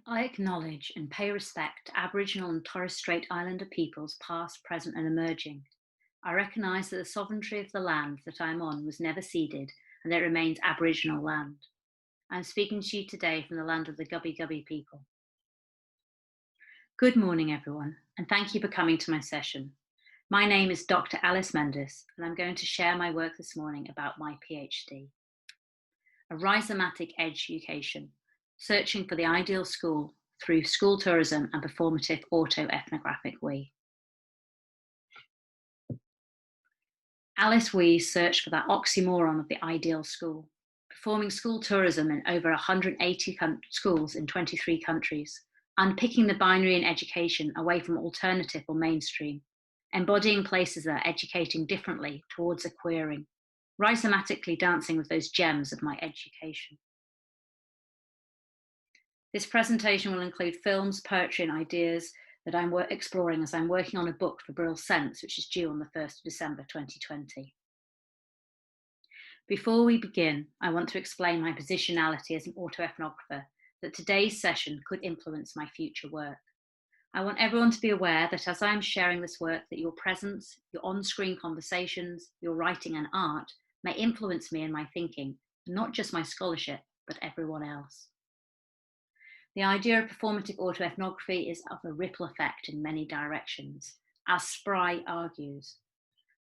I acknowledge and pay respect to Aboriginal and Torres Strait Islander peoples past, present and emerging. I recognise that the sovereignty of the land that I am on was never ceded and that it remains Aboriginal land. I am speaking to you today from the land of the Gubbi Gubbi people. Good morning everyone, and thank you for coming to my session. My name is Dr Alys Mendus and I'm going to share my work this morning about my PhD. A rhizomatic education, searching for the ideal school through school tourism and performative autoethnographic we. Alice Wee searched for that oxymoron of the ideal school, performing school tourism in over 180 schools in 23 countries, unpicking the binary in education away from alternative or mainstream, embodying places that are educating differently towards a queering, rhizomatically dancing with those gems of my education. This presentation will include films, poetry and ideas that I'm exploring as I'm working on a book for Brill Sense, which is due on the 1st of December 2020. Before we begin, I want to explain my positionality as an autoethnographer, that today's session could influence my future work. I want everyone to be aware that as I am sharing this work, that your presence, your on-screen conversations, your writing and art may influence me in my thinking, not just my scholarship, but everyone else. The idea of performative autoethnography is of a ripple effect in many directions, as Spry argues.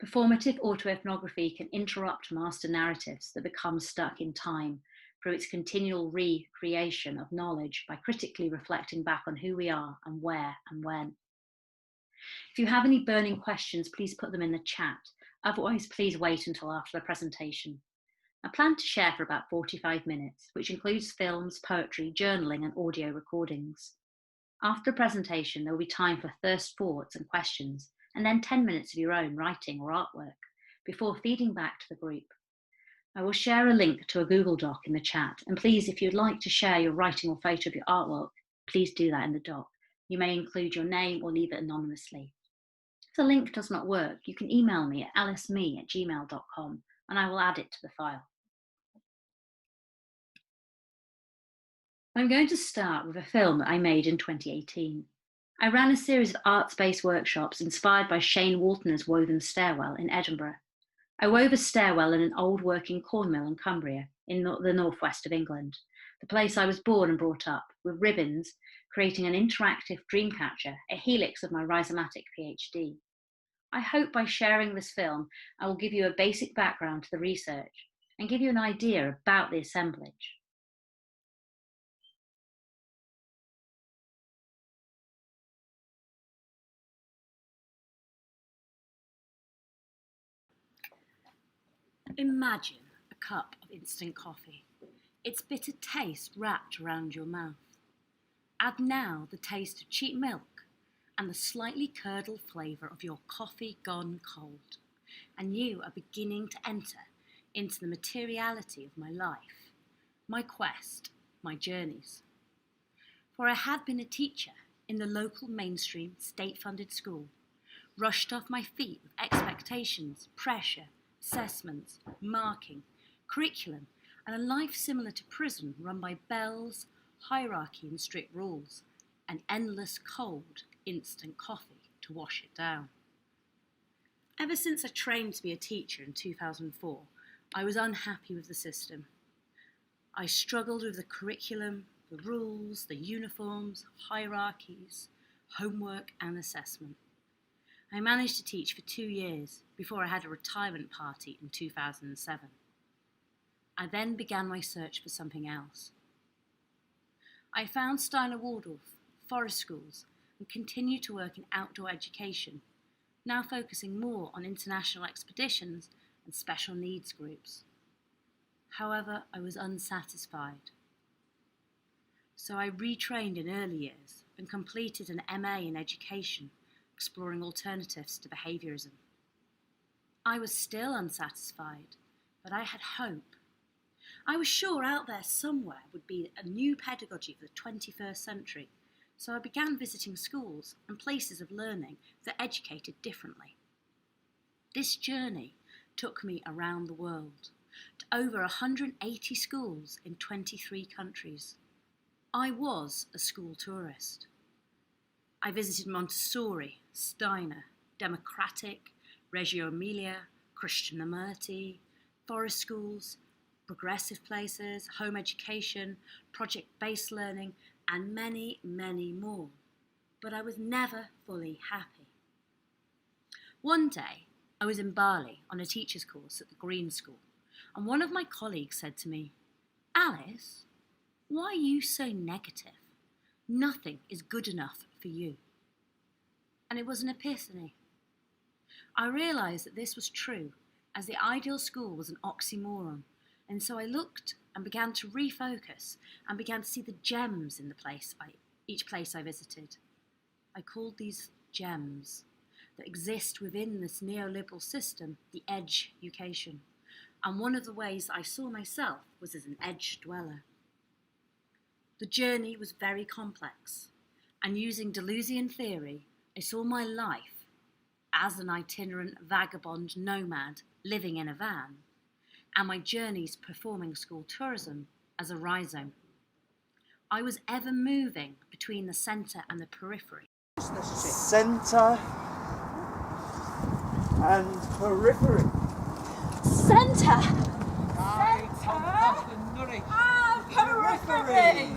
Performative autoethnography can interrupt master narratives that become stuck in time through its continual recreation of knowledge by critically reflecting back on who we are and where and when. If you have any burning questions, please put them in the chat. Otherwise, please wait until after the presentation. I plan to share for about 45 minutes, which includes films, poetry, journaling and audio recordings. After the presentation, there will be time for first thoughts and questions, and then 10 minutes of your own writing or artwork, before feeding back to the group. I will share a link to a Google Doc in the chat, and please, if you'd like to share your writing or photo of your artwork, please do that in the doc. You may include your name or leave it anonymously. If the link does not work, you can email me at alisme@gmail.com and I will add it to the file. I'm going to start with a film that I made in 2018. I ran a series of arts-based workshops inspired by Shane Waltner's woven stairwell in Edinburgh. I wove a stairwell in an old working corn mill in Cumbria, in the northwest of England, the place I was born and brought up, with ribbons, creating an interactive dream catcher, a helix of my rhizomatic PhD. I hope by sharing this film, I will give you a basic background to the research and give you an idea about the assemblage. Imagine a cup of instant coffee, its bitter taste wrapped around your mouth. Add now the taste of cheap milk and the slightly curdled flavour of your coffee gone cold, and you are beginning to enter into the materiality of my life, my quest, my journeys. For I had been a teacher in the local mainstream state-funded school, rushed off my feet with expectations, pressure, assessments, marking, curriculum, and a life similar to prison run by bells, hierarchy and strict rules, and endless cold, instant coffee to wash it down. Ever since I trained to be a teacher in 2004, I was unhappy with the system. I struggled with the curriculum, the rules, the uniforms, hierarchies, homework and assessment. I managed to teach for 2 years before I had a retirement party in 2007. I then began my search for something else. I found Steiner Waldorf, forest schools, and continued to work in outdoor education, now focusing more on international expeditions and special needs groups. However, I was unsatisfied. So I retrained in early years and completed an MA in education, exploring alternatives to behaviourism. I was still unsatisfied, but I had hope. I was sure out there somewhere would be a new pedagogy for the 21st century, so I began visiting schools and places of learning that educated differently. This journey took me around the world, to over 180 schools in 23 countries. I was a school tourist. I visited Montessori, Steiner, Democratic, Reggio Emilia, Krishnamurti, forest schools, progressive places, home education, project-based learning, and many, many more. But I was never fully happy. One day, I was in Bali on a teacher's course at the Green School, and one of my colleagues said to me, "Alice, why are you so negative? Nothing is good enough for you." And it was an epiphany. I realised that this was true, as the ideal school was an oxymoron, and so I looked and began to refocus and began to see the gems in each place I visited. I called these gems that exist within this neoliberal system, the edge-ucation. And one of the ways I saw myself was as an edge dweller. The journey was very complex, and using Deleuzian theory, I saw my life as an itinerant vagabond nomad living in a van, and my journeys performing school tourism as a rhizome. I was ever moving between the centre and the periphery. Centre and periphery. Centre and periphery.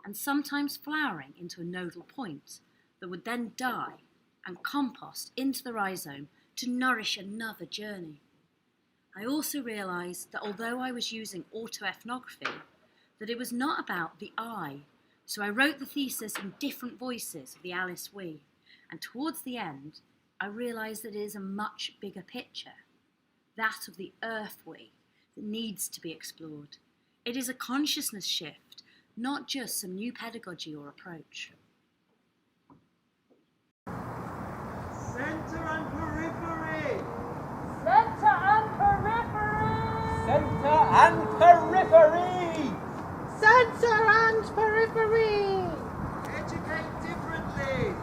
And sometimes flowering into a nodal point that would then die and compost into the rhizome to nourish another journey. I also realised that although I was using autoethnography, that it was not about the I, so I wrote the thesis in different voices of the Alys we, and towards the end, I realised that it is a much bigger picture, that of the earth we, that needs to be explored. It is a consciousness shift, not just some new pedagogy or approach. Centre and periphery. Centre and periphery. Centre and periphery. Centre and periphery. Educate differently.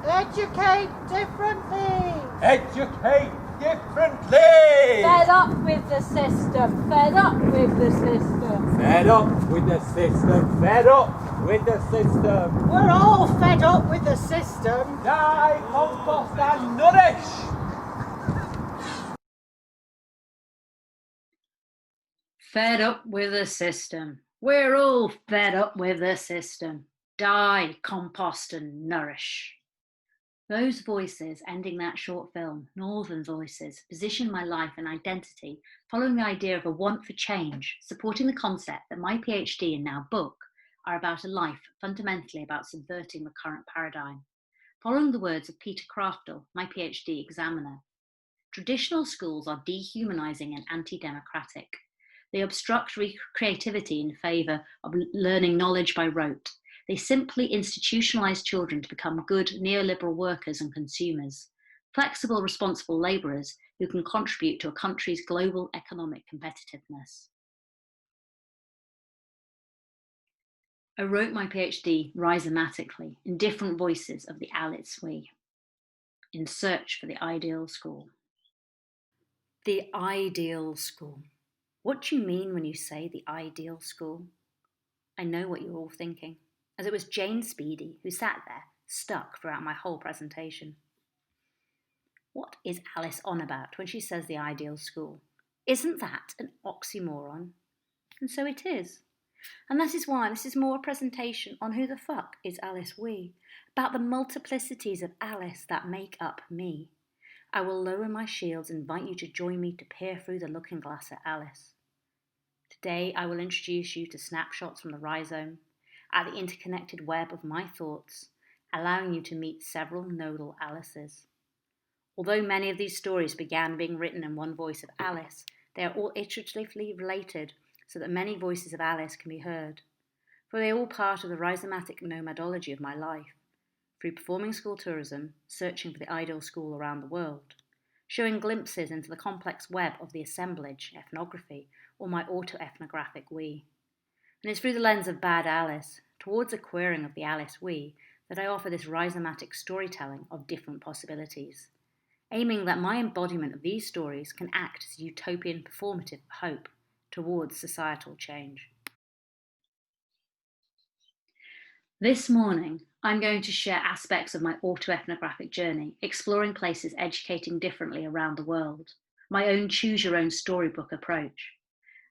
Educate differently. Educate differently. Fed up with the system. Fed up with the system. Fed up with the system. Fed up with the system. We're all fed up with the system. Die, compost and nourish. Fed up with the system. We're all fed up with the system. Die, compost and nourish. Those voices ending that short film, Northern Voices, positioned my life and identity following the idea of a want for change, supporting the concept that my PhD and now book are about a life fundamentally about subverting the current paradigm. Following the words of Peter Craftel, my PhD examiner, traditional schools are dehumanizing and anti-democratic. They obstruct creativity in favour of learning knowledge by rote. They simply institutionalise children to become good neoliberal workers and consumers, flexible, responsible labourers who can contribute to a country's global economic competitiveness. I wrote my PhD rhizomatically in different voices of the Alys we, in search for the ideal school. The ideal school. What do you mean when you say the ideal school? I know what you're all thinking, as it was Jane Speedy who sat there, stuck throughout my whole presentation. What is Alice on about when she says the ideal school? Isn't that an oxymoron? And so it is. And that is why this is more a presentation on who the fuck is Alys we, about the multiplicities of Alice that make up me. I will lower my shields and invite you to join me to peer through the looking glass at Alice. Today I will introduce you to snapshots from the rhizome, at the interconnected web of my thoughts, allowing you to meet several nodal Alices. Although many of these stories began being written in one voice of Alice, they are all iteratively related so that many voices of Alice can be heard, for they are all part of the rhizomatic nomadology of my life, through performing school tourism, searching for the ideal school around the world, showing glimpses into the complex web of the assemblage, ethnography, or my autoethnographic we. And it's through the lens of Bad Alice, towards a queering of the Alys we, that I offer this rhizomatic storytelling of different possibilities, aiming that my embodiment of these stories can act as a utopian performative hope towards societal change. This morning, I'm going to share aspects of my autoethnographic journey, exploring places educating differently around the world, my own choose-your-own-storybook approach.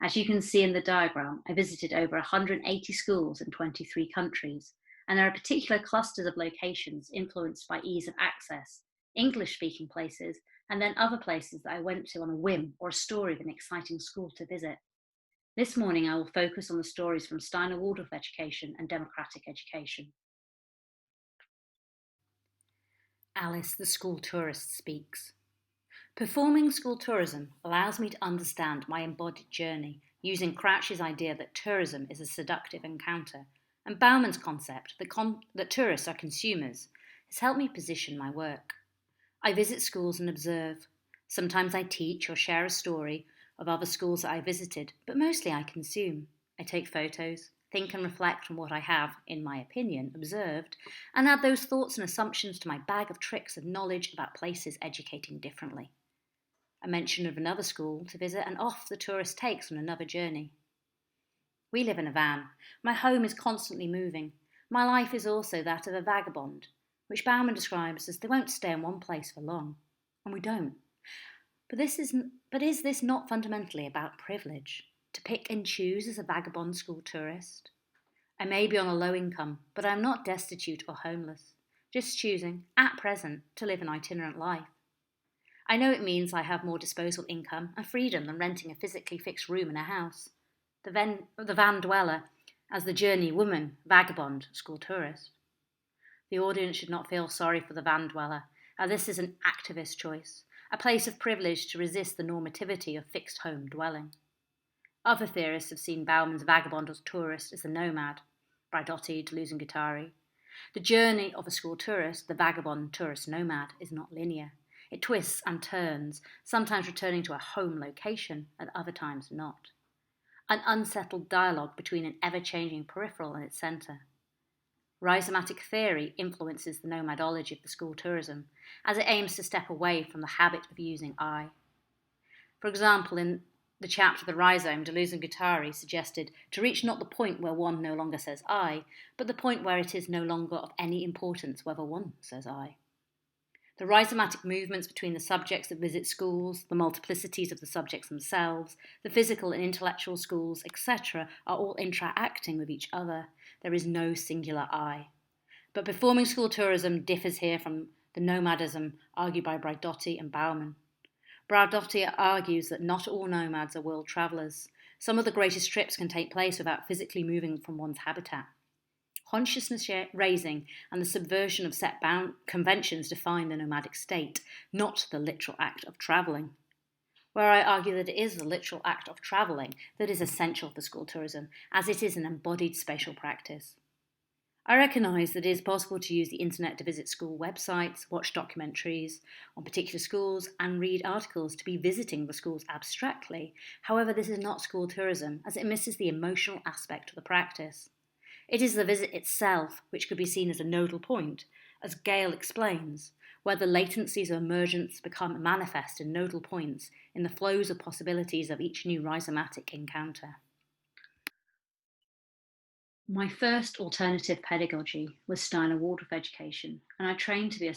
As you can see in the diagram, I visited over 180 schools in 23 countries, and there are particular clusters of locations influenced by ease of access, English-speaking places, and then other places that I went to on a whim or a story of an exciting school to visit. This morning, I will focus on the stories from Steiner Waldorf education and democratic education. Alice, the school tourist, speaks. Performing school tourism allows me to understand my embodied journey using Crouch's idea that tourism is a seductive encounter and Bauman's concept that tourists are consumers has helped me position my work. I visit schools and observe. Sometimes I teach or share a story of other schools that I visited, but mostly I consume. I take photos, think and reflect on what I have, in my opinion, observed, and add those thoughts and assumptions to my bag of tricks of knowledge about places educating differently. A mention of another school to visit and off the tourist takes on another journey. We live in a van. My home is constantly moving. My life is also that of a vagabond, which Bauman describes as they won't stay in one place for long. And we don't. But is this not fundamentally about privilege? To pick and choose as a vagabond school tourist? I may be on a low income, but I am not destitute or homeless, just choosing, at present, to live an itinerant life. I know it means I have more disposable income and freedom than renting a physically fixed room in a house. The van dweller as the journey woman, vagabond, school tourist. The audience should not feel sorry for the van dweller, as this is an activist choice, a place of privilege to resist the normativity of fixed home dwelling. Other theorists have seen Bauman's vagabond or tourist as the nomad, Braidotti, Deleuze and Guattari. The journey of a school tourist, the vagabond tourist nomad, is not linear. It twists and turns, sometimes returning to a home location, at other times not. An unsettled dialogue between an ever-changing peripheral and its centre. Rhizomatic theory influences the nomadology of the school tourism, as it aims to step away from the habit of using I. For example, in the chapter The Rhizome, Deleuze and Guattari suggested to reach not the point where one no longer says I, but the point where it is no longer of any importance whether one says I. The rhizomatic movements between the subjects that visit schools, the multiplicities of the subjects themselves, the physical and intellectual schools, etc., are all interacting with each other. There is no singular I. But performing school tourism differs here from the nomadism argued by Braidotti and Bauman. Braidotti argues that not all nomads are world travellers. Some of the greatest trips can take place without physically moving from one's habitat. Consciousness raising and the subversion of set conventions define the nomadic state, not the literal act of travelling. Where I argue that it is the literal act of travelling that is essential for school tourism, as it is an embodied spatial practice. I recognise that it is possible to use the internet to visit school websites, watch documentaries on particular schools, and read articles to be visiting the schools abstractly. However, this is not school tourism, as it misses the emotional aspect of the practice. It is the visit itself which could be seen as a nodal point, as Gale explains, where the latencies of emergence become manifest in nodal points in the flows of possibilities of each new rhizomatic encounter. My first alternative pedagogy was Steiner Waldorf education, and I trained to be a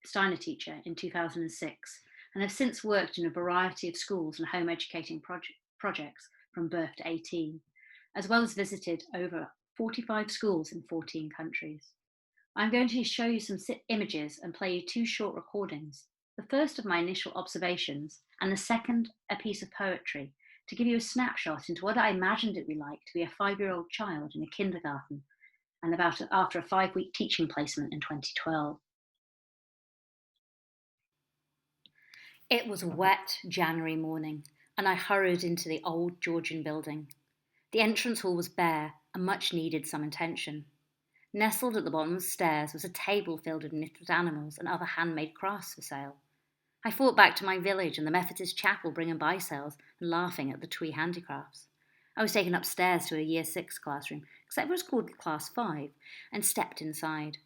Steiner teacher in 2006, and have since worked in a variety of schools and home educating projects from birth to 18, as well as visited over 45 schools in 14 countries. I'm going to show you some images and play you two short recordings, the first of my initial observations and the second a piece of poetry, to give you a snapshot into what I imagined it would be like to be a 5-year-old child in a kindergarten and after a 5-week teaching placement in 2012. It was a wet January morning, and I hurried into the old Georgian building. The entrance hall was bare and much needed some attention. Nestled at the bottom of the stairs was a table filled with knitted animals and other handmade crafts for sale. I thought back to my village and the Methodist chapel bringing buy sales and laughing at the twee handicrafts. I was taken upstairs to a Year 6 classroom, except it was called Class 5, and stepped inside.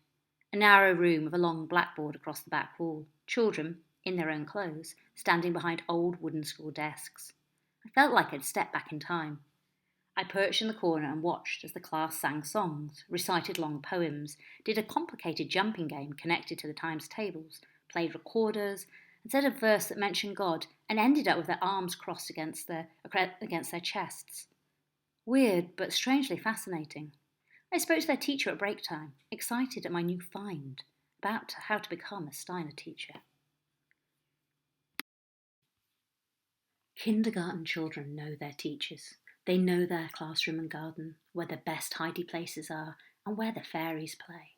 A narrow room with a long blackboard across the back wall, children, in their own clothes, standing behind old wooden school desks. I felt like I'd stepped back in time. I perched in the corner and watched as the class sang songs, recited long poems, did a complicated jumping game connected to the times tables, played recorders, and said a verse that mentioned God, and ended up with their arms crossed against their chests. Weird, but strangely fascinating. I spoke to their teacher at break time, excited at my new find about how to become a Steiner teacher. Kindergarten children know their teachers. They know their classroom and garden, where the best hidey places are, and where the fairies play.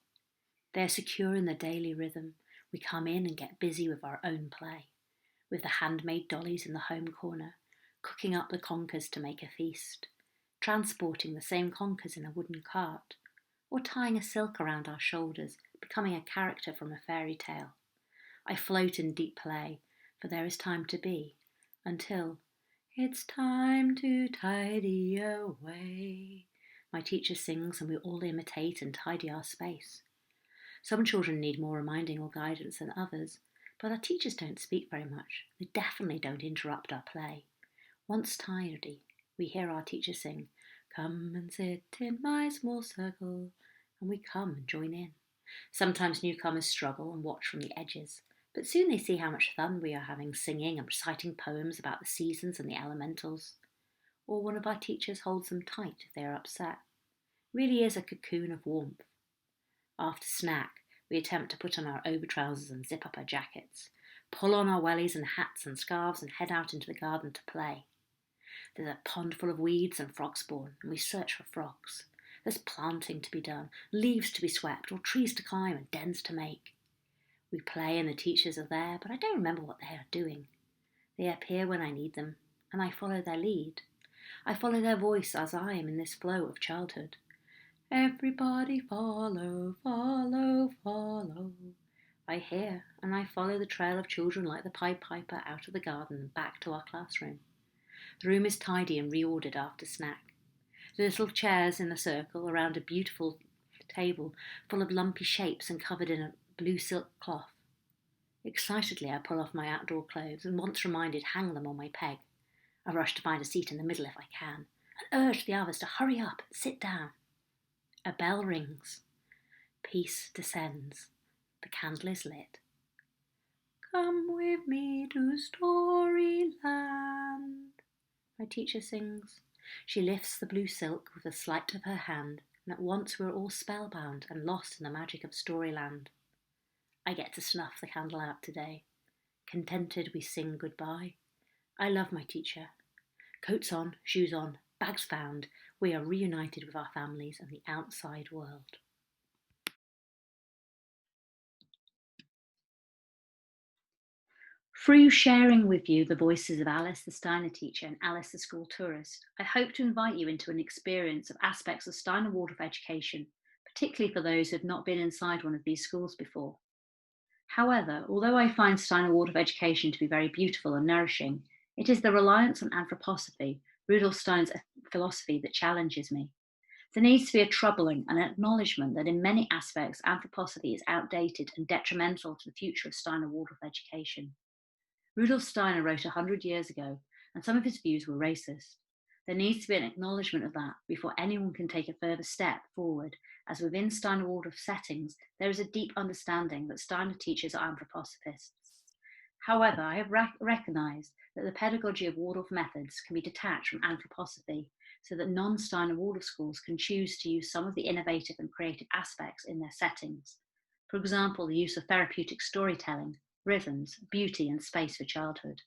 They are secure in their daily rhythm. We come in and get busy with our own play, with the handmade dollies in the home corner, cooking up the conkers to make a feast, transporting the same conkers in a wooden cart, or tying a silk around our shoulders, becoming a character from a fairy tale. I float in deep play, for there is time to be, until it's time to tidy away. My teacher sings and we all imitate and tidy our space. Some children need more reminding or guidance than others, but our teachers don't speak very much. They definitely don't interrupt our play. Once tidy, we hear our teacher sing, "Come and sit in my small circle," and we come and join in. Sometimes newcomers struggle and watch from the edges, but soon they see how much fun we are having singing and reciting poems about the seasons and the elementals. Or one of our teachers holds them tight if they are upset. It really is a cocoon of warmth. After snack, we attempt to put on our over-trousers and zip up our jackets, pull on our wellies and hats and scarves and head out into the garden to play. There's a pond full of weeds and frog spawn, and we search for frogs. There's planting to be done, leaves to be swept, or trees to climb and dens to make. We play and the teachers are there, but I don't remember what they are doing. They appear when I need them, and I follow their lead. I follow their voice as I am in this flow of childhood. Everybody follow, follow, follow. I hear, and I follow the trail of children like the Pied Piper out of the garden and back to our classroom. The room is tidy and reordered after snack. The little chairs in a circle around a beautiful table full of lumpy shapes and covered in a blue silk cloth. Excitedly, I pull off my outdoor clothes and, once reminded, hang them on my peg. I rush to find a seat in the middle if I can, and urge the others to hurry up and sit down. A bell rings. Peace descends. The candle is lit. Come with me to Storyland, my teacher sings. She lifts the blue silk with a sleight of her hand, and at once we're all spellbound and lost in the magic of Storyland. I get to snuff the candle out today. Contented we sing goodbye. I love my teacher. Coats on, shoes on, bags found, we are reunited with our families and the outside world. Through sharing with you the voices of Alice the Steiner teacher and Alice the school tourist, I hope to invite you into an experience of aspects of Steiner Waldorf education, particularly for those who have not been inside one of these schools before. However, although I find Steiner Waldorf education to be very beautiful and nourishing, it is the reliance on anthroposophy, Rudolf Steiner's philosophy, that challenges me. There needs to be a troubling and acknowledgement that in many aspects anthroposophy is outdated and detrimental to the future of Steiner Waldorf education. Rudolf Steiner wrote 100 years ago, and some of his views were racist. There needs to be an acknowledgement of that before anyone can take a further step forward, as within Steiner Waldorf settings, there is a deep understanding that Steiner teachers are anthroposophists. However, I have recognised that the pedagogy of Waldorf methods can be detached from anthroposophy, so that non-Steiner Waldorf schools can choose to use some of the innovative and creative aspects in their settings. For example, the use of therapeutic storytelling, rhythms, beauty, and space for childhood.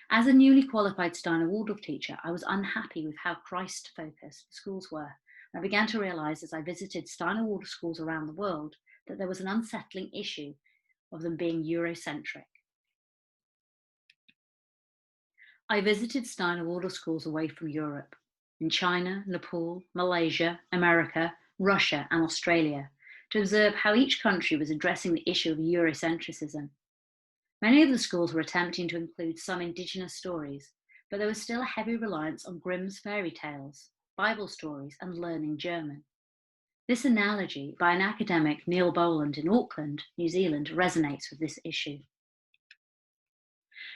As a newly qualified Steiner Waldorf teacher, I was unhappy with how Christ-focused the schools were. I began to realise as I visited Steiner Waldorf schools around the world that there was an unsettling issue of them being Eurocentric. I visited Steiner Waldorf schools away from Europe, in China, Nepal, Malaysia, America, Russia, and Australia, to observe how each country was addressing the issue of Eurocentrism. Many of the schools were attempting to include some indigenous stories, but there was still a heavy reliance on Grimm's fairy tales, Bible stories, and learning German. This analogy by an academic, Neil Boland in Auckland, New Zealand, resonates with this issue.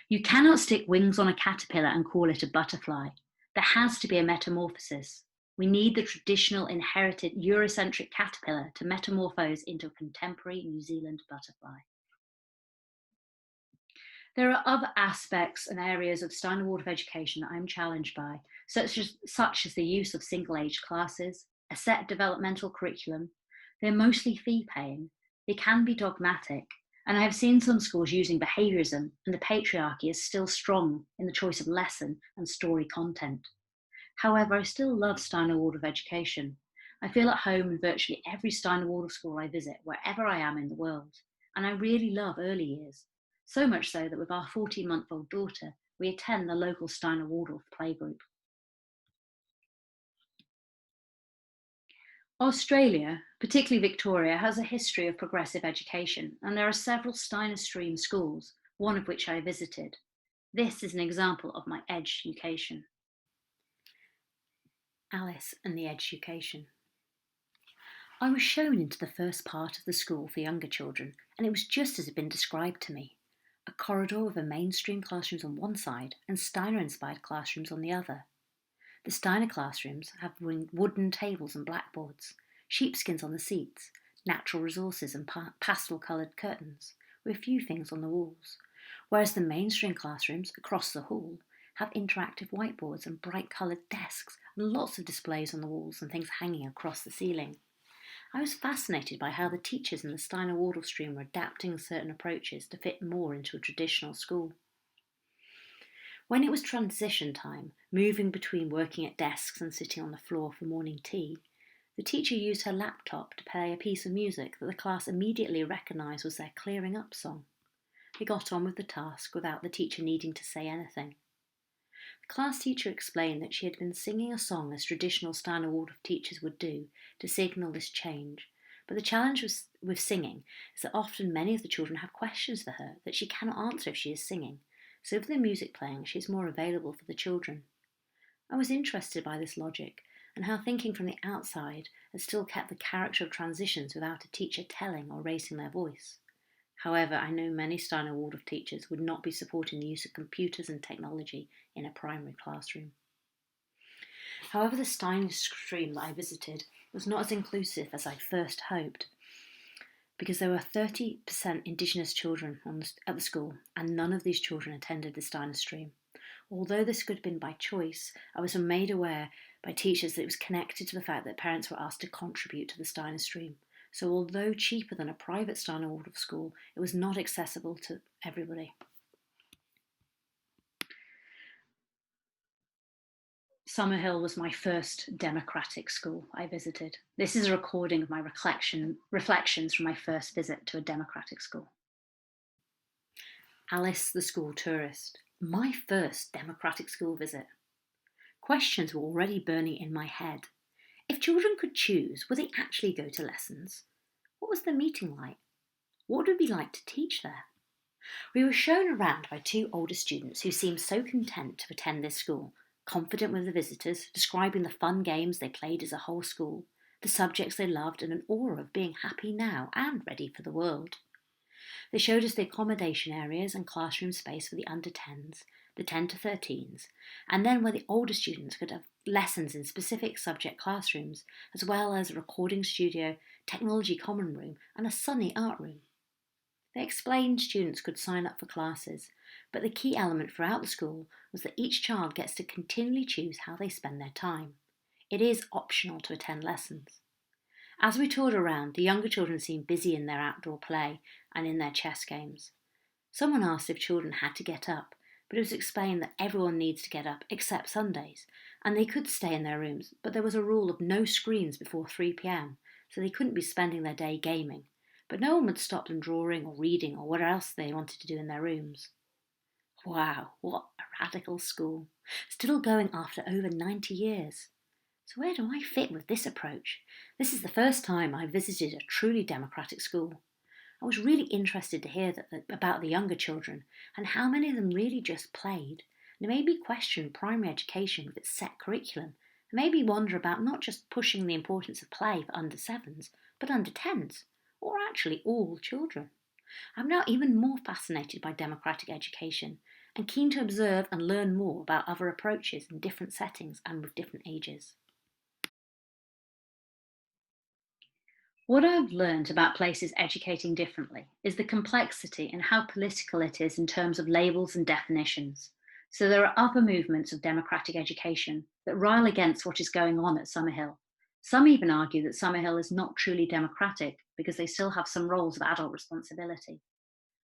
You cannot stick wings on a caterpillar and call it a butterfly. There has to be a metamorphosis. We need the traditional inherited Eurocentric caterpillar to metamorphose into a contemporary New Zealand butterfly. There are other aspects and areas of Steiner Waldorf education that I'm challenged by, such as the use of single-age classes, a set developmental curriculum. They're mostly fee-paying, they can be dogmatic, and I have seen some schools using behaviourism, and the patriarchy is still strong in the choice of lesson and story content. However, I still love Steiner Waldorf education. I feel at home in virtually every Steiner Waldorf school I visit, wherever I am in the world, and I really love early years. So much so that with our 14-month-old daughter, we attend the local Steiner Waldorf playgroup. Australia, particularly Victoria, has a history of progressive education, and there are several Steiner Stream schools, one of which I visited. This is an example of my education. Alice and the education. I was shown into the first part of the school for younger children, and it was just as it had been described to me. A corridor with a mainstream classrooms on one side and Steiner-inspired classrooms on the other. The Steiner classrooms have wooden tables and blackboards, sheepskins on the seats, natural resources and pastel-coloured curtains, with a few things on the walls, whereas the mainstream classrooms across the hall have interactive whiteboards and bright-coloured desks and lots of displays on the walls and things hanging across the ceiling. I was fascinated by how the teachers in the Steiner Waldorf stream were adapting certain approaches to fit more into a traditional school. When it was transition time, moving between working at desks and sitting on the floor for morning tea, the teacher used her laptop to play a piece of music that the class immediately recognised was their clearing up song. They got on with the task without the teacher needing to say anything. The class teacher explained that she had been singing a song as traditional Steiner Waldorf teachers would do to signal this change, but the challenge with singing is that often many of the children have questions for her that she cannot answer if she is singing, so with the music playing she is more available for the children. I was interested by this logic and how thinking from the outside has still kept the character of transitions without a teacher telling or raising their voice. However, I know many Steiner Waldorf teachers would not be supporting the use of computers and technology in a primary classroom. However, the Steiner stream that I visited was not as inclusive as I first hoped, because there were 30% Indigenous children at the school, and none of these children attended the Steiner stream. Although this could have been by choice, I was made aware by teachers that it was connected to the fact that parents were asked to contribute to the Steiner stream. So although cheaper than a private Steiner Waldorf school, it was not accessible to everybody. Summerhill was my first democratic school I visited. This is a recording of my reflections from my first visit to a democratic school. Alice, the school tourist. My first democratic school visit. Questions were already burning in my head. If children could choose, would they actually go to lessons? What was the meeting like? What would it be like to teach there? We were shown around by two older students who seemed so content to attend this school, confident with the visitors, describing the fun games they played as a whole school, the subjects they loved, and an aura of being happy now and ready for the world. They showed us the accommodation areas and classroom space for the under 10s, the 10 to 13s, and then where the older students could have lessons in specific subject classrooms, as well as a recording studio, technology common room, and a sunny art room. They explained students could sign up for classes, but the key element throughout the school was that each child gets to continually choose how they spend their time. It is optional to attend lessons. As we toured around, the younger children seemed busy in their outdoor play and in their chess games. Someone asked if children had to get up, but it was explained that everyone needs to get up except Sundays, and they could stay in their rooms, but there was a rule of no screens before 3 p.m, so they couldn't be spending their day gaming, but no one would stop them drawing or reading or what else they wanted to do in their rooms. Wow, what a radical school, still going after over 90 years. So where do I fit with this approach? This is the first time I visited a truly democratic school. I was really interested to hear about the younger children and how many of them really just played, and it made me question primary education with its set curriculum, and made me wonder about not just pushing the importance of play for under 7s, but under 10s, or actually all children. I'm now even more fascinated by democratic education, and keen to observe and learn more about other approaches in different settings and with different ages. What I've learned about places educating differently is the complexity and how political it is in terms of labels and definitions. So there are other movements of democratic education that rail against what is going on at Summerhill. Some even argue that Summerhill is not truly democratic because they still have some roles of adult responsibility.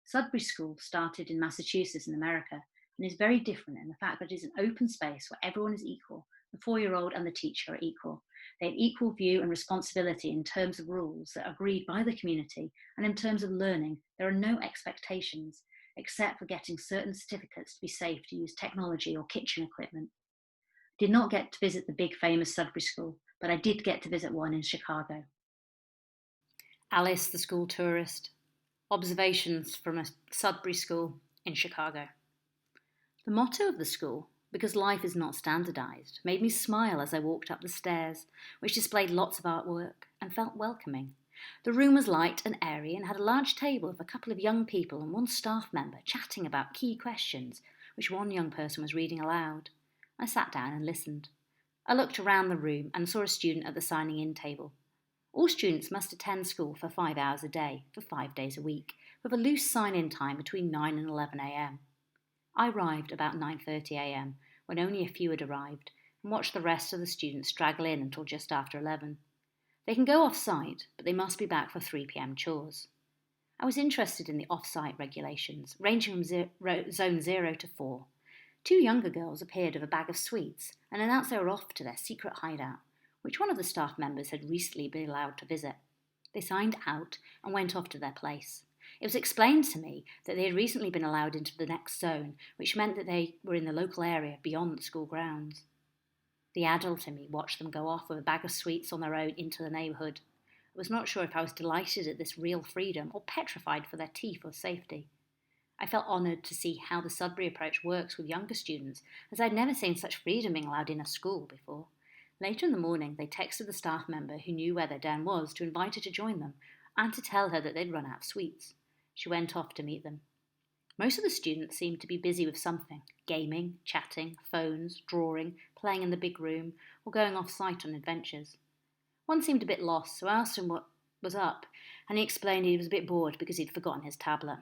Sudbury School started in Massachusetts in America and is very different in the fact that it is an open space where everyone is equal. The 4-year-old and the teacher are equal. They have equal view and responsibility in terms of rules that are agreed by the community, and in terms of learning, there are no expectations except for getting certain certificates to be safe to use technology or kitchen equipment. I did not get to visit the big famous Sudbury School, but I did get to visit one in Chicago. Alice, the school tourist. Observations from a Sudbury school in Chicago. The motto of the school, because life is not standardised, made me smile as I walked up the stairs, which displayed lots of artwork and felt welcoming. The room was light and airy and had a large table with a couple of young people and one staff member chatting about key questions, which one young person was reading aloud. I sat down and listened. I looked around the room and saw a student at the signing-in table. All students must attend school for 5 hours a day, for 5 days a week, with a loose sign-in time between 9 and 11 a.m. I arrived about 9:30 a.m, when only a few had arrived, and watched the rest of the students straggle in until just after 11. They can go off-site, but they must be back for 3 p.m. chores. I was interested in the off-site regulations, ranging from zone 0 to 4. 2 younger girls appeared with a bag of sweets and announced they were off to their secret hideout, which one of the staff members had recently been allowed to visit. They signed out and went off to their place. It was explained to me that they had recently been allowed into the next zone, which meant that they were in the local area beyond the school grounds. The adult in me watched them go off with a bag of sweets on their own into the neighbourhood. I was not sure if I was delighted at this real freedom or petrified for their teeth or safety. I felt honoured to see how the Sudbury approach works with younger students, as I'd never seen such freedom being allowed in a school before. Later in the morning, they texted the staff member who knew where their den was to invite her to join them and to tell her that they'd run out of sweets. She went off to meet them. Most of the students seemed to be busy with something: gaming, chatting, phones, drawing, playing in the big room, or going off-site on adventures. One seemed a bit lost, so I asked him what was up, and he explained he was a bit bored because he'd forgotten his tablet.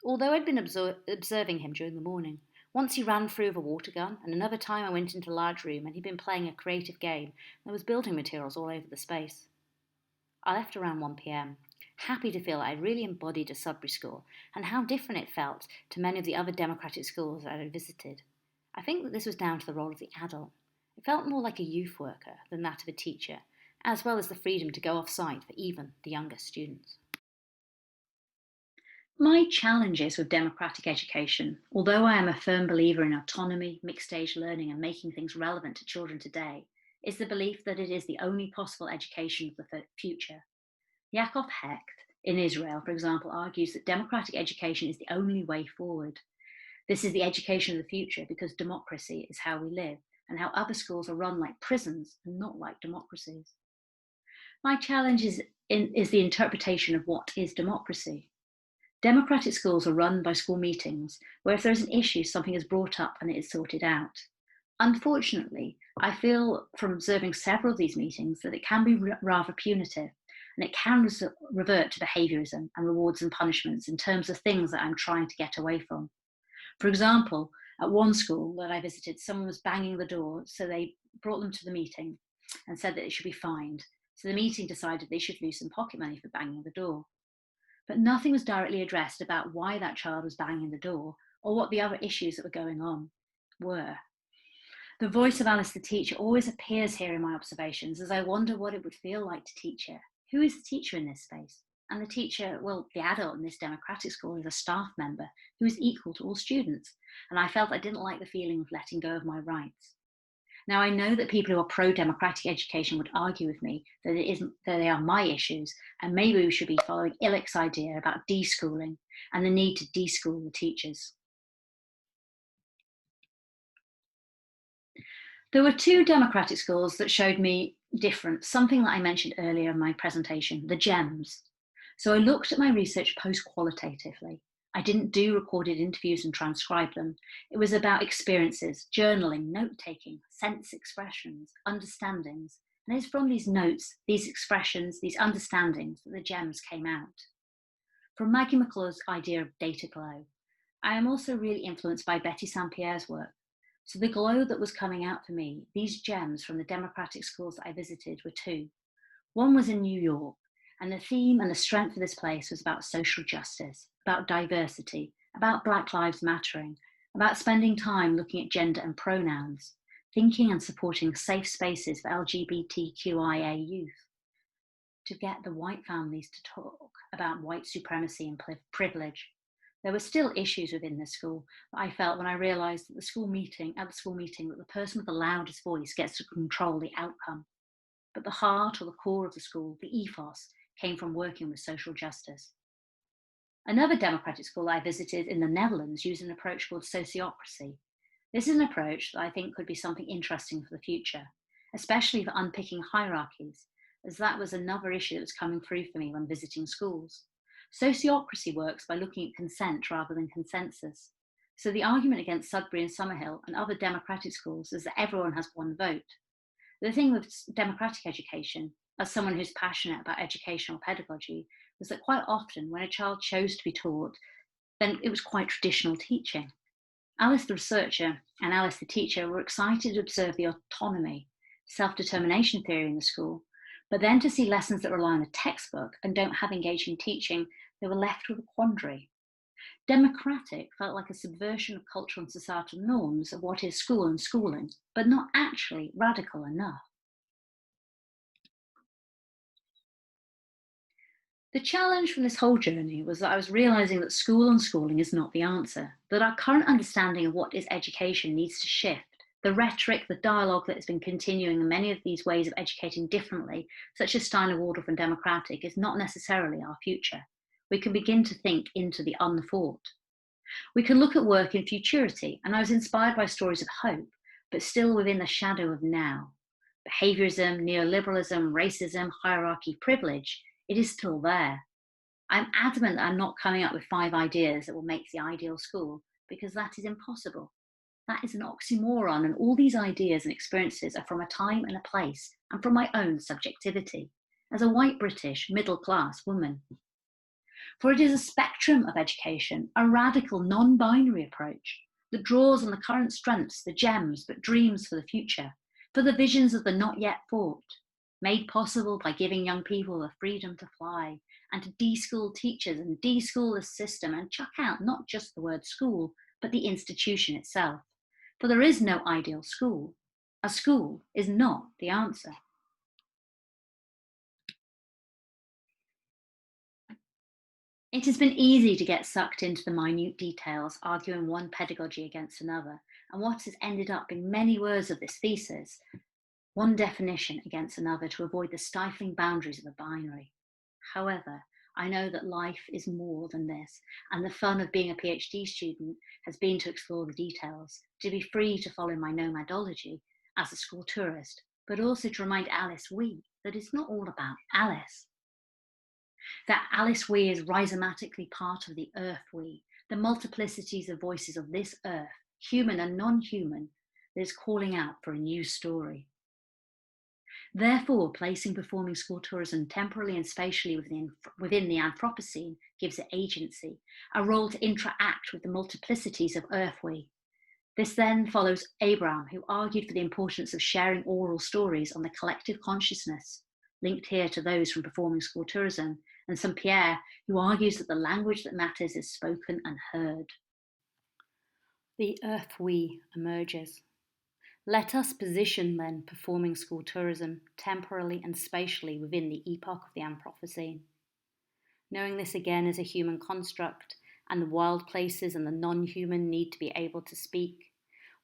Although I'd been observing him during the morning, once he ran through with a water gun, and another time I went into a large room and he'd been playing a creative game. There was building materials all over the space. I left around 1 p.m, happy to feel I really embodied a Sudbury school and how different it felt to many of the other democratic schools that I had visited. I think that this was down to the role of the adult. It felt more like a youth worker than that of a teacher, as well as the freedom to go off-site for even the younger students. My challenges with democratic education, although I am a firm believer in autonomy, mixed-age learning and making things relevant to children today, is the belief that it is the only possible education of the future. Yaakov Hecht, in Israel, for example, argues that democratic education is the only way forward. This is the education of the future because democracy is how we live, and how other schools are run like prisons and not like democracies. My challenge is the interpretation of what is democracy. Democratic schools are run by school meetings, where if there is an issue, something is brought up and it is sorted out. Unfortunately, I feel from observing several of these meetings that it can be rather punitive, and it can revert to behaviourism and rewards and punishments in terms of things that I'm trying to get away from. For example, at one school that I visited, someone was banging the door, so they brought them to the meeting and said that it should be fined. So the meeting decided they should lose some pocket money for banging the door. But nothing was directly addressed about why that child was banging the door or what the other issues that were going on were. The voice of Alice the teacher always appears here in my observations as I wonder what it would feel like to teach her. Who is the teacher in this space? And the teacher, well, the adult in this democratic school is a staff member who is equal to all students. And I felt I didn't like the feeling of letting go of my rights. Now, I know that people who are pro-democratic education would argue with me that that they are my issues, and maybe we should be following Illick's idea about deschooling and the need to deschool the teachers. There were 2 democratic schools that showed me something that I mentioned earlier in my presentation, the gems. So I looked at my research post-qualitatively, I didn't do recorded interviews and transcribe them. It was about experiences, journaling, note-taking, sense expressions, understandings. And it's from these notes, these expressions, these understandings that the gems came out. From Maggie McClure's idea of data glow, I am also really influenced by Betty St. Pierre's work. So the glow that was coming out for me, these gems from the democratic schools that I visited were two. One was in New York, and the theme and the strength of this place was about social justice, about diversity, about Black Lives Mattering, about spending time looking at gender and pronouns, thinking and supporting safe spaces for LGBTQIA youth, to get the white families to talk about white supremacy and privilege. There were still issues within the school that I felt when I realised at the school meeting that the person with the loudest voice gets to control the outcome. But the heart or the core of the school, the ethos, came from working with social justice. Another democratic school I visited in the Netherlands used an approach called sociocracy. This is an approach that I think could be something interesting for the future, especially for unpicking hierarchies, as that was another issue that was coming through for me when visiting schools. Sociocracy works by looking at consent rather than consensus. So the argument against Sudbury and Summerhill and other democratic schools is that everyone has one vote. The thing with democratic education, as someone who's passionate about educational pedagogy, was that quite often when a child chose to be taught, then it was quite traditional teaching. Alice the researcher and Alice the teacher were excited to observe the autonomy, self-determination theory in the school, but then to see lessons that rely on a textbook and don't have engaging teaching, they were left with a quandary. Democratic felt like a subversion of cultural and societal norms of what is school and schooling, but not actually radical enough. The challenge from this whole journey was that I was realising that school and schooling is not the answer, that our current understanding of what is education needs to shift. The rhetoric, the dialogue that has been continuing in many of these ways of educating differently, such as Steiner Waldorf and democratic, is not necessarily our future. We can begin to think into the unthought. We can look at work in futurity, and I was inspired by stories of hope, but still within the shadow of now. Behaviourism, neoliberalism, racism, hierarchy, privilege, it is still there. I'm adamant that I'm not coming up with 5 ideas that will make the ideal school, because that is impossible. That is an oxymoron, and all these ideas and experiences are from a time and a place, and from my own subjectivity, as a white British middle-class woman. For it is a spectrum of education, a radical non-binary approach that draws on the current strengths, the gems, but dreams for the future, for the visions of the not yet thought, made possible by giving young people the freedom to fly, and to de-school teachers and de-school the system and chuck out not just the word school, but the institution itself. For there is no ideal school. A school is not the answer. It has been easy to get sucked into the minute details, arguing one pedagogy against another, and what has ended up being many words of this thesis, one definition against another to avoid the stifling boundaries of a binary. However, I know that life is more than this, and the fun of being a PhD student has been to explore the details, to be free to follow my nomadology as a school tourist, but also to remind Alice we that it's not all about Alice. That Alice we is rhizomatically part of the earth we, the multiplicities of voices of this earth, human and non-human, that is calling out for a new story. Therefore, placing performing school tourism temporally and spatially within the Anthropocene gives it agency, a role to interact with the multiplicities of earth we. This then follows Abraham, who argued for the importance of sharing oral stories on the collective consciousness, linked here to those from performing school tourism, and St. Pierre, who argues that the language that matters is spoken and heard. The earth we emerges. Let us position then performing school tourism temporally and spatially within the epoch of the Anthropocene. Knowing this again is a human construct, and the wild places and the non-human need to be able to speak,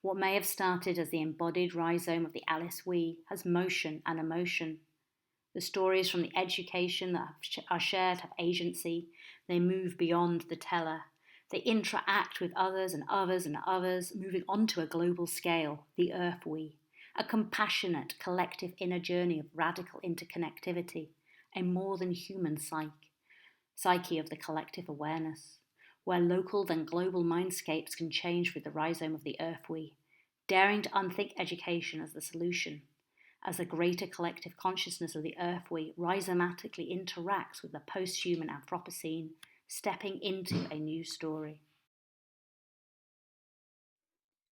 what may have started as the embodied rhizome of the Alice we has motion and emotion. The stories from the education that are shared have agency. They move beyond the teller. They interact with others and others and others, moving onto a global scale, the earth we, a compassionate, collective inner journey of radical interconnectivity, a more than human psyche of the collective awareness. where local then global mindscapes can change with the rhizome of the earth we, daring to unthink education as the solution, as the greater collective consciousness of the earth we rhizomatically interacts with the post-human Anthropocene, stepping into a new story.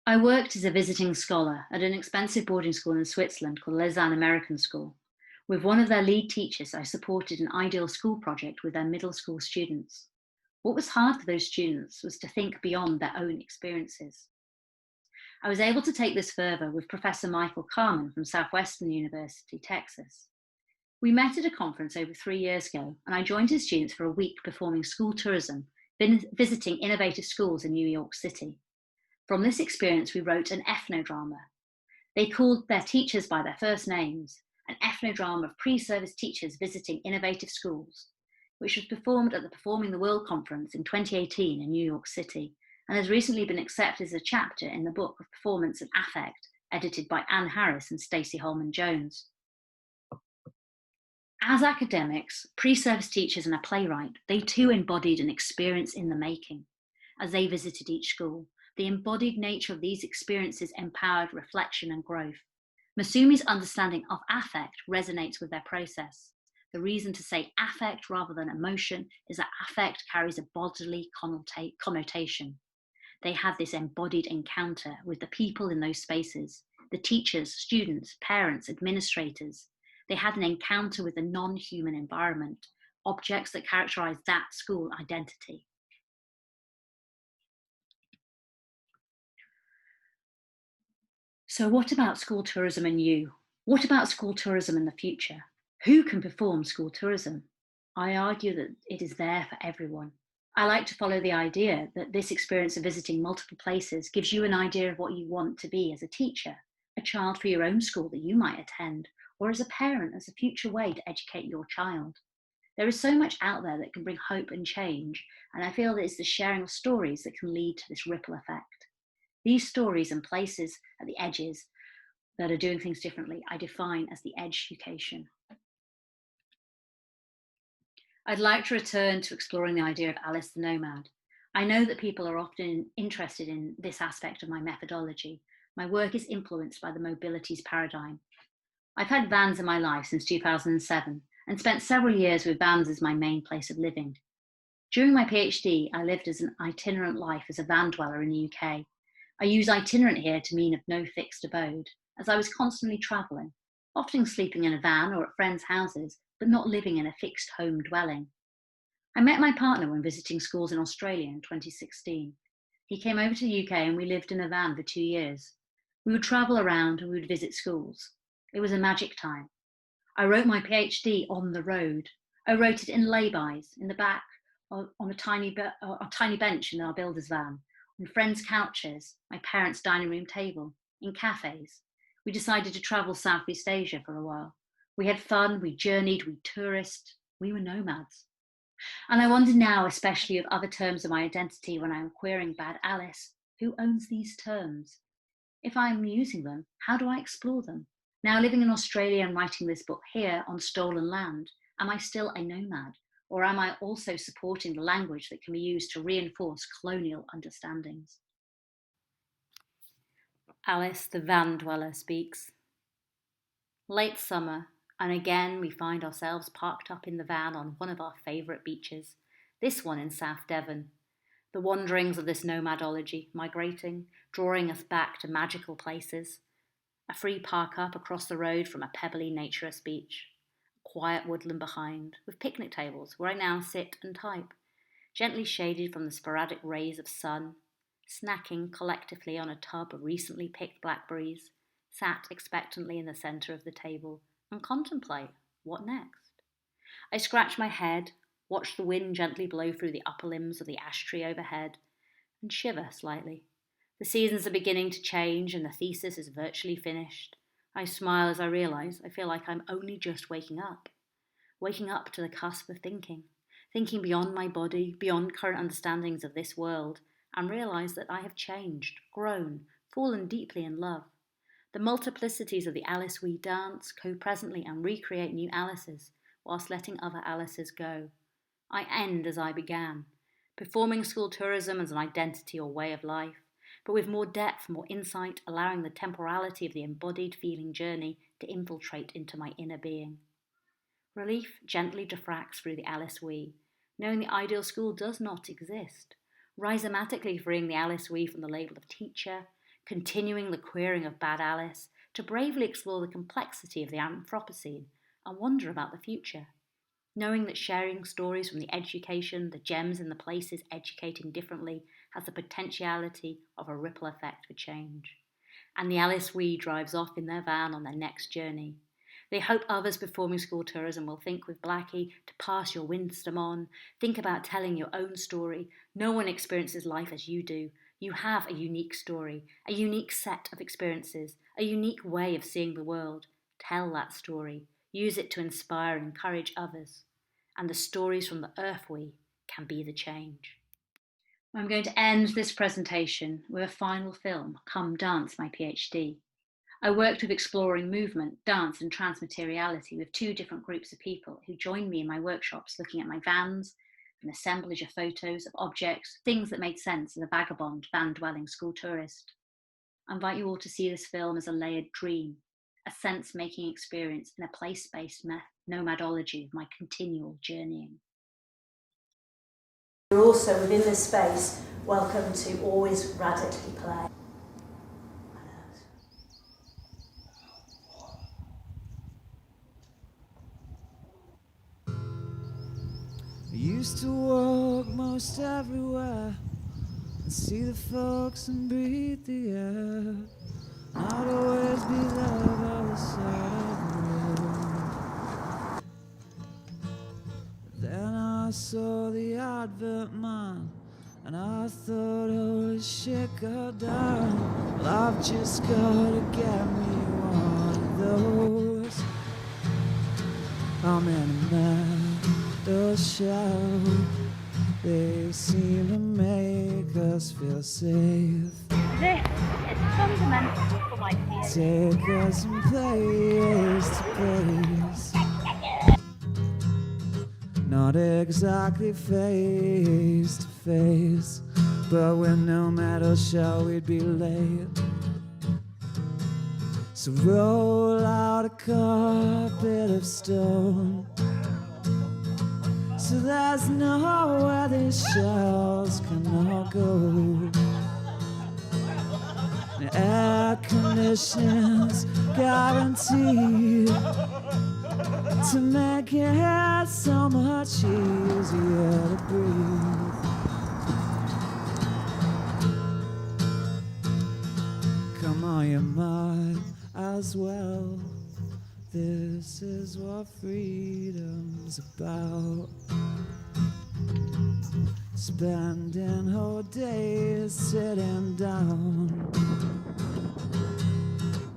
I worked as a visiting scholar at an expensive boarding school in Switzerland called Lausanne American School. With one of their lead teachers, I supported an ideal school project with their middle school students. What was hard for those students was to think beyond their own experiences. I was able to take this further with Professor Michael Carman from Southwestern University, Texas. We met at a conference over 3 years ago, and I joined his students for a week performing school tourism, visiting innovative schools in New York City. From this experience, we wrote an ethnodrama. They called their teachers by their first names, an ethnodrama of pre-service teachers visiting innovative schools, which was performed at the Performing the World Conference in 2018 in New York City, and has recently been accepted as a chapter in the book of Performance and Affect, edited by Anne Harris and Stacey Holman-Jones. As academics, pre-service teachers and a playwright, they too embodied an experience in the making. As they visited each school, the embodied nature of these experiences empowered reflection and growth. Masumi's understanding of affect resonates with their process. The reason to say affect rather than emotion is that affect carries a bodily connotation. They had this embodied encounter with the people in those spaces, the teachers, students, parents, administrators. They had an encounter with the non-human environment, objects that characterize that school identity. So what about school tourism and you? What about school tourism in the future? Who can perform school tourism? I argue that it is there for everyone. I like to follow the idea that this experience of visiting multiple places gives you an idea of what you want to be as a teacher, a child for your own school that you might attend, or as a parent as a future way to educate your child. There is so much out there that can bring hope and change, and I feel that it's the sharing of stories that can lead to this ripple effect. These stories and places at the edges that are doing things differently, I define as the education. I'd like to return to exploring the idea of Alice the Nomad. I know that people are often interested in this aspect of my methodology. My work is influenced by the mobilities paradigm. I've had vans in my life since 2007 and spent several years with vans as my main place of living. During my PhD, I lived as an itinerant life as a van dweller in the UK. I use itinerant here to mean of no fixed abode, as I was constantly travelling, often sleeping in a van or at friends' houses, but not living in a fixed home dwelling. I met my partner when visiting schools in Australia in 2016. He came over to the UK and we lived in a van for 2 years. We would travel around and we would visit schools. It was a magic time. I wrote my PhD on the road. I wrote it in lay-bys, in the back, on a tiny bench in our builder's van, on friends' couches, my parents' dining room table, in cafes. We decided to travel Southeast Asia for a while. We had fun, we journeyed, we touristed, we were nomads. And I wonder now, especially of other terms of my identity when I'm querying about Alice, who owns these terms? If I'm using them, how do I explore them? Now living in Australia and writing this book here on stolen land, am I still a nomad? Or am I also supporting the language that can be used to reinforce colonial understandings? Alice the van dweller speaks. Late summer, and again we find ourselves parked up in the van on one of our favourite beaches, this one in South Devon. The wanderings of this nomadology, migrating, drawing us back to magical places. A free park up across the road from a pebbly naturist beach. A quiet woodland behind, with picnic tables where I now sit and type, gently shaded from the sporadic rays of sun, snacking collectively on a tub of recently picked blackberries, sat expectantly in the centre of the table and contemplate what next. I scratch my head, watch the wind gently blow through the upper limbs of the ash tree overhead, and shiver slightly. The seasons are beginning to change and the thesis is virtually finished. I smile as I realise I feel like I'm only just waking up to the cusp of thinking beyond my body, beyond current understandings of this world, and realise that I have changed, grown, fallen deeply in love. The multiplicities of the Alice we dance, co-presently and recreate new Alices, whilst letting other Alices go. I end as I began, Performing school tourism as an identity or way of life, but with more depth, more insight, allowing the temporality of the embodied feeling journey to infiltrate into my inner being. Relief gently diffracts through the Alys we, knowing the ideal school does not exist, rhizomatically freeing the Alys we from the label of teacher, continuing the queering of bad Alice, to bravely explore the complexity of the Anthropocene and wonder about the future. Knowing that sharing stories from the education, the gems in the places educating differently, has the potentiality of a ripple effect for change. And the Alys we drives off in their van on their next journey. They hope others performing school tourism will think with Blackie to pass your wisdom on, think about telling your own story. No one experiences life as you do. You have a unique story, a unique set of experiences, a unique way of seeing the world. Tell that story. Use it to inspire and encourage others. And the stories from the earth we can be the change. I'm going to end this presentation with a final film, Come Dance My PhD. I worked with exploring movement, dance and transmateriality with 2 different groups of people who joined me in my workshops looking at my vans, an assemblage of photos of objects, things that made sense as a vagabond, van-dwelling school tourist. I invite you all to see this film as a layered dream, a sense-making experience in a place-based nomadology of my continual journeying. You're also within this space welcome to always radically play. I used to walk most everywhere and see the folks and breathe the air. I'd always be there by the side of the road. Then I saw the advert man and I thought, holy shit, go down. Well, I've just gotta get me one of those. I'm in a metal shell. They seem to make us feel safe. This is fundamental for my theory. Take us from place to place. Not exactly face to face, but with no metal shell we'd be late. So roll out a carpet of stone, so there's nowhere these shells cannot go. And air conditions guaranteed to make it so much easier to breathe. Come on, you might as well. This is what freedom's about. Spending whole days sitting down.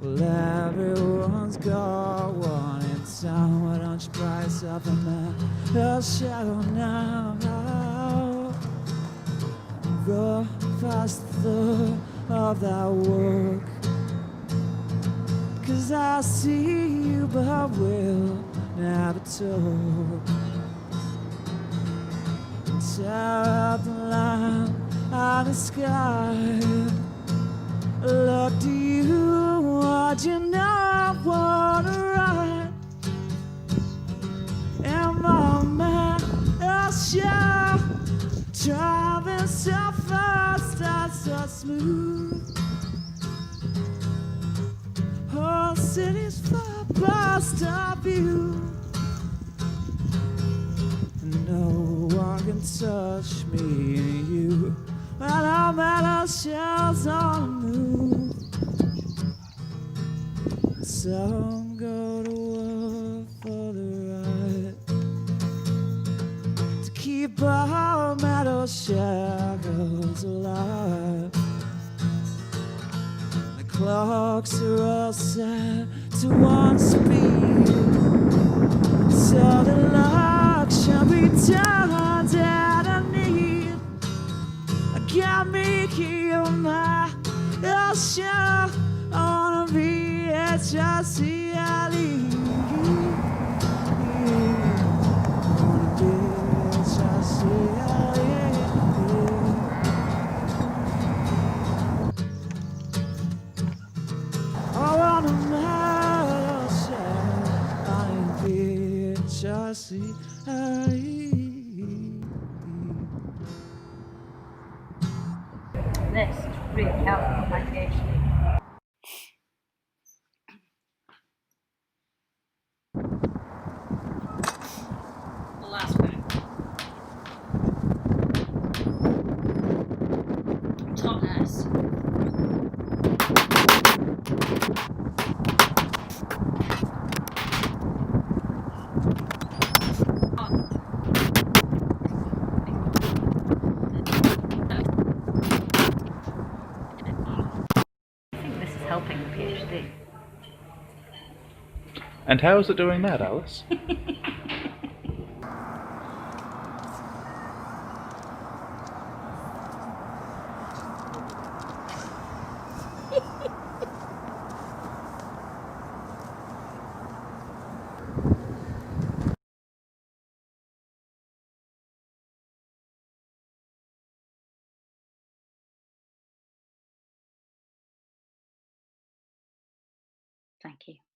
Well, everyone's got one in town. Why don't you price up a metal shell now? Roll past the thought of that work, 'cause I see you but will never talk. Tear up the line out of the sky. Look to you, what you know I wanna ride. And my man, I'll show, driving so fast and so smooth. Whole city's far past our view. No one can touch me and you. Well, our metal shells on the move. Some go to war for the right to keep our metal shackles alive. The clocks are all set to one speed, so the luck shall be done that I need. Got me here, my show. I wanna be SEAE. I wanna be SEAE. SEAE. This is really helpful for my PhD. The last bit. Top nurse. I think this is helping the PhD. And how is it doing that, Alice? Thank you.